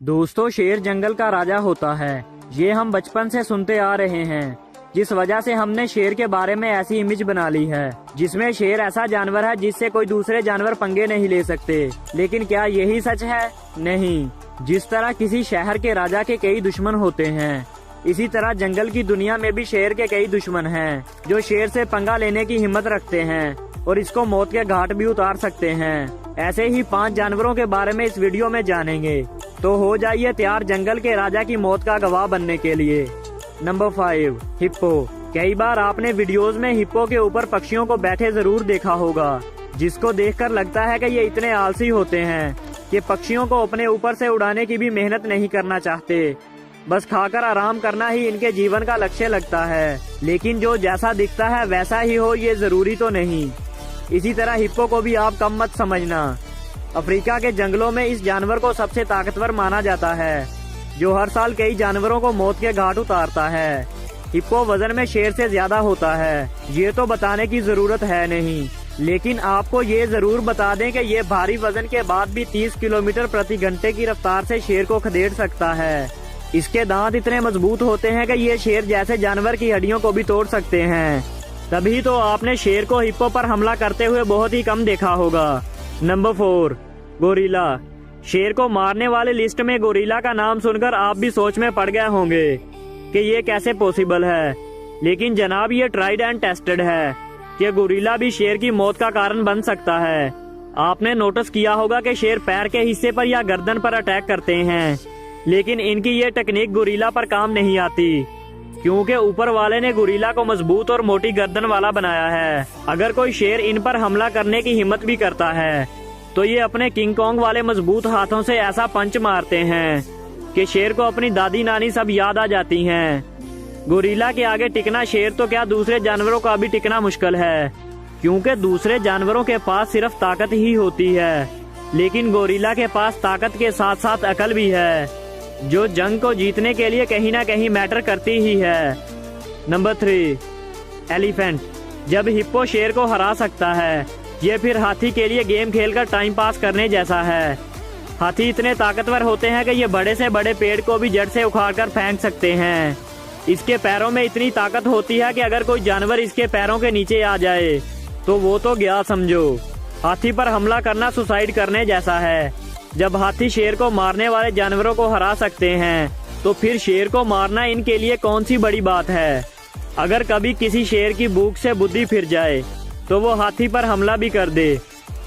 दोस्तों, शेर जंगल का राजा होता है। ये हम बचपन से सुनते आ रहे हैं, जिस वजह से हमने शेर के बारे में ऐसी इमेज बना ली है जिसमें शेर ऐसा जानवर है जिससे कोई दूसरे जानवर पंगे नहीं ले सकते। लेकिन क्या यही सच है? नहीं। जिस तरह किसी शहर के राजा के कई दुश्मन होते हैं, इसी तरह जंगल की दुनिया में भी शेर के कई दुश्मन हैं जो शेर से पंगा लेने की हिम्मत रखते हैं और इसको मौत के घाट भी उतार सकते हैं। ऐसे ही 5 जानवरों के बारे में इस वीडियो में जानेंगे, तो हो जाइए तैयार जंगल के राजा की मौत का गवाह बनने के लिए। Number 5, hippo. कई बार आपने वीडियोस में हिप्पो के ऊपर पक्षियों को बैठे जरूर देखा होगा, जिसको देखकर लगता है कि ये इतने आलसी होते हैं कि पक्षियों को अपने ऊपर से उड़ाने की भी मेहनत नहीं करना चाहते। बस खाकर आराम करना ही इनके जीवन का लक्ष्य लगता है। लेकिन जो जैसा दिखता है वैसा ही हो, ये जरूरी तो नहीं। इसी तरह हिप्पो को भी आप कम मत समझना। अफ्रीका के जंगलों में इस जानवर को सबसे ताकतवर माना जाता है, जो हर साल कई जानवरों को मौत के घाट उतारता है। हिप्पो वजन में शेर से ज्यादा होता है, ये तो बताने की जरूरत है नहीं। लेकिन आपको ये जरूर बता दें कि ये भारी वजन के बाद भी 30 किलोमीटर प्रति घंटे की रफ्तार से शेर को खदेड़ सकता है। इसके दांत इतने मजबूत होते हैं कि ये शेर जैसे जानवर की हड्डियों को भी तोड़ सकते हैं। तभी तो आपने शेर को हिप्पो पर हमला करते हुए बहुत ही कम देखा होगा। Number 4, gorilla. शेर को मारने वाले लिस्ट में गोरिल्ला का नाम सुनकर आप भी सोच में पड़ गए होंगे कि ये कैसे पॉसिबल है। लेकिन जनाब, ये ट्राइड एंड टेस्टेड है कि गोरिल्ला भी शेर की मौत का कारण बन सकता है। आपने नोटिस किया होगा कि शेर पैर के हिस्से पर या गर्दन पर अटैक करते हैं, लेकिन इनकी ये टेक्निक गोरिल्ला पर काम नहीं आती, क्योंकि ऊपर वाले ने गोरिल्ला को मजबूत और मोटी गर्दन वाला बनाया है। अगर कोई शेर इन पर हमला करने की हिम्मत भी करता है तो ये अपने किंग कॉन्ग वाले मजबूत हाथों से ऐसा पंच मारते हैं कि शेर को अपनी दादी नानी सब याद आ जाती हैं। गोरिल्ला के आगे टिकना शेर तो क्या, दूसरे जानवरों का भी टिकना मुश्किल है, क्योंकि दूसरे जानवरों के पास सिर्फ ताकत ही होती है, लेकिन गोरिल्ला के पास ताकत के साथ साथ अकल भी है, जो जंग को जीतने के लिए कहीं ना कहीं मैटर करती ही है। Number 3, elephant. जब हिप्पो शेर को हरा सकता है, ये फिर हाथी के लिए गेम खेलकर टाइम पास करने जैसा है। हाथी इतने ताकतवर होते हैं कि ये बड़े से बड़े पेड़ को भी जड़ से उखाड़कर फेंक सकते हैं। इसके पैरों में इतनी ताकत होती है कि अगर कोई जानवर इसके पैरों के नीचे आ जाए तो वो तो गया समझो। हाथी पर हमला करना सुसाइड करने जैसा है। जब हाथी शेर को मारने वाले जानवरों को हरा सकते हैं, तो फिर शेर को मारना इनके लिए कौन सी बड़ी बात है। अगर कभी किसी शेर की भूख से बुद्धि फिर जाए तो वो हाथी पर हमला भी कर दे,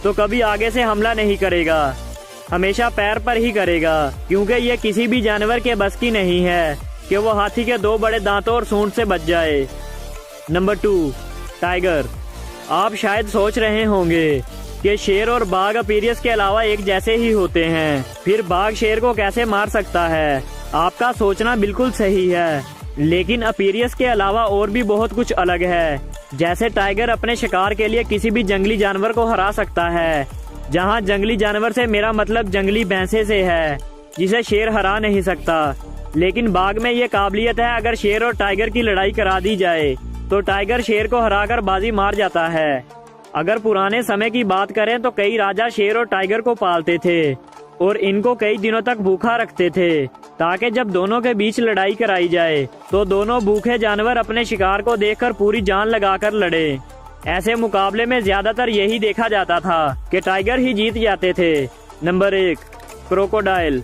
तो कभी आगे से हमला नहीं करेगा, हमेशा पैर पर ही करेगा, क्योंकि ये किसी भी जानवर के बस की नहीं है कि वो हाथी के 2 बड़े दांतों और सूंड से बच जाए। Number 2, tiger. आप शायद सोच रहे होंगे कि शेर और बाघ अपीरियस के अलावा एक जैसे ही होते हैं, फिर बाघ शेर को कैसे मार सकता है। आपका सोचना बिल्कुल सही है, लेकिन अपीरियस के अलावा और भी बहुत कुछ अलग है। जैसे टाइगर अपने शिकार के लिए किसी भी जंगली जानवर को हरा सकता है। जहाँ जंगली जानवर से मेरा मतलब जंगली भैंसे से है, जिसे शेर हरा नहीं सकता। लेकिन बाघ में ये काबिलियत है, अगर शेर और टाइगर की लड़ाई करा दी जाए तो टाइगर शेर को हराकर बाजी मार जाता है। अगर पुराने समय की बात करें तो कई राजा शेर और टाइगर को पालते थे और इनको कई दिनों तक भूखा रखते थे, ताकि जब दोनों के बीच लड़ाई कराई जाए तो दोनों भूखे जानवर अपने शिकार को देखकर पूरी जान लगाकर लड़े। ऐसे मुकाबले में ज्यादातर यही देखा जाता था कि टाइगर ही जीत जाते थे। Number 1, crocodile.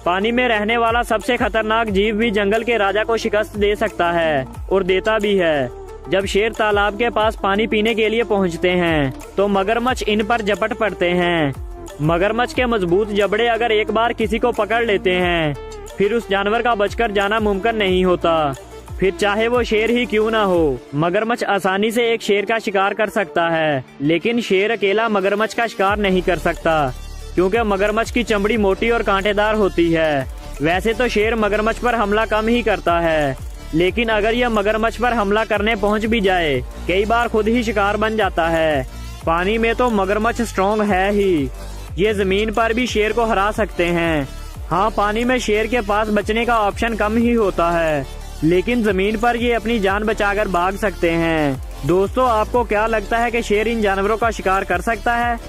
पानी में रहने वाला सबसे खतरनाक जीव भी जंगल के राजा को शिकस्त दे सकता है और देता भी है। जब शेर तालाब के पास पानी पीने के लिए पहुंचते हैं तो मगरमच्छ इन पर झपट पड़ते हैं। मगरमच्छ के मजबूत जबड़े अगर एक बार किसी को पकड़ लेते हैं, फिर उस जानवर का बचकर जाना मुमकिन नहीं होता, फिर चाहे वो शेर ही क्यों ना हो। मगरमच्छ आसानी से एक शेर का शिकार कर सकता है, लेकिन शेर अकेला मगरमच्छ का शिकार नहीं कर सकता, क्योंकि मगरमच्छ की चमड़ी मोटी और कांटेदार होती है। वैसे तो शेर मगरमच्छ पर हमला कम ही करता है, लेकिन अगर यह मगरमच्छ पर हमला करने पहुंच भी जाए, कई बार खुद ही शिकार बन जाता है। पानी में तो मगरमच्छ स्ट्रॉन्ग है ही, ये जमीन पर भी शेर को हरा सकते हैं। हाँ, पानी में शेर के पास बचने का ऑप्शन कम ही होता है, लेकिन जमीन पर ये अपनी जान बचाकर भाग सकते हैं। दोस्तों, आपको क्या लगता है कि शेर इन जानवरों का शिकार कर सकता है?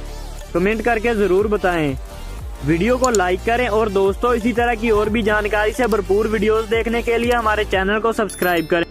कमेंट करके जरूर बताएं। वीडियो को लाइक करें और दोस्तों इसी तरह की और भी जानकारी से भरपूर वीडियोस देखने के लिए हमारे चैनल को सब्सक्राइब करें।